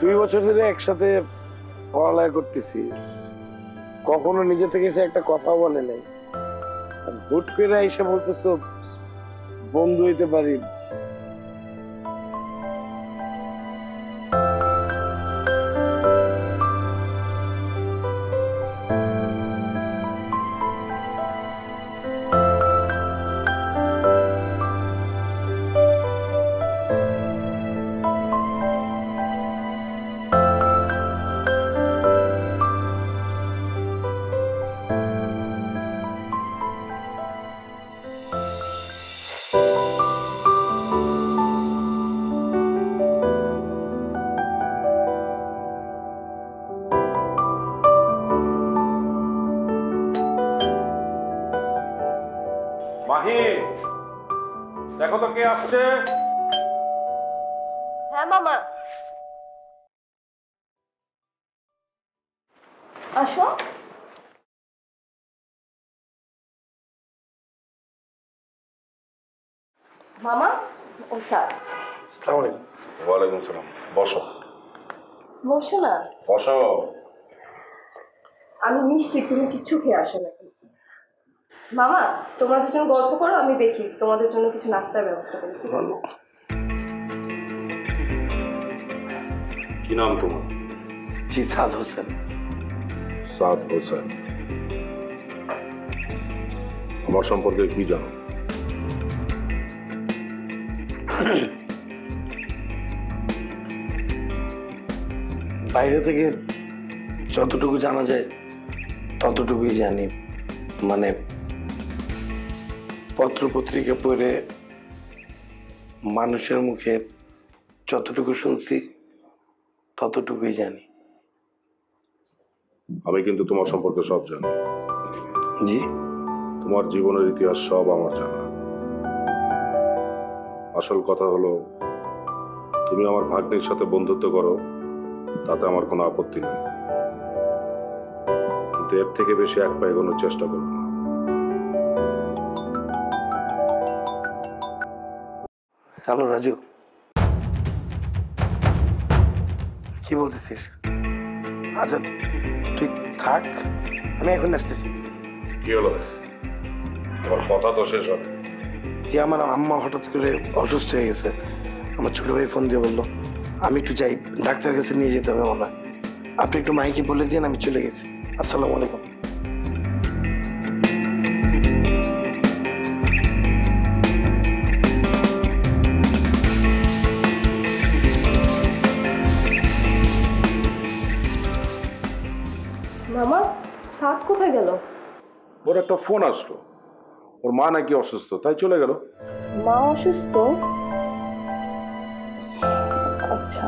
2 বছর ধরে একসাথে পড়ালেখা করতেছি, কখনো নিজে থেকে সে একটা কথাও বলে নাই। আর হুট করে এসে বলতেছো বন্ধু হইতে পারি। মাহি, দেখো তো কে আসছে। হ্যাঁ মামা, আসো। মামা, ও স্যার। আসসালামু আলাইকুম। ওয়ালাইকুম সালাম। বসো বসো না। বসো। আমি নিশ্চিত তুমি কিচ্ছু খেয়ে আসো নাকি। মামা, তোমরা দুজন গল্প করো, আমি দেখি তোমাদের জন্য কিছু নাস্তার ব্যবস্থা করি। ঠিক আছে? কি নাম তোমার? জি, সাদ হোসেন। সাদ হোসেন। আমার সম্পর্কে কি জানো? বাইরে থেকে যতটুকু জানা যায় ততটুকুই জানি। মানে পত্র পত্রিকা পড়ে মানুষের মুখে যতটুকু শুনছি ততটুকুই জানি। আমি কিন্তু তোমার সম্পর্কে সব জানি। জি। তোমার জীবনের ইতিহাস সব আমার জানা। আসল কথা হলো, তুমি আমার ভাগ্নির সাথে বন্ধুত্ব করো, তাতে আমার কোনো আপত্তি নেই, কিন্তু এর থেকে বেশি এক পা এগোনোর চেষ্টা করবো না। হ্যালো রাজু, কি বলতেছিস? আচ্ছা তুই থাক, আমি এখন আসতেছি। কি হলো? তোমার কথা তো শেষ হবে। যে আমার আম্মা হঠাৎ করে অসুস্থ হয়ে গেছে, আমার ছোট ভাই ফোন দিয়ে বললো আমি একটু যাই, ডাক্তারের কাছে নিয়ে যেতে হবে মনে হয়। আপনি একটু মাইকে বলে দিন, আমি চলে গেছি। আসসালামু আলাইকুম। মামা, সাত কোথায় গেল? ওর একটা ফোন আসলো, ওর মা নাকি অসুস্থ, তাই চলে গেল। মা অসুস্থ? আচ্ছা।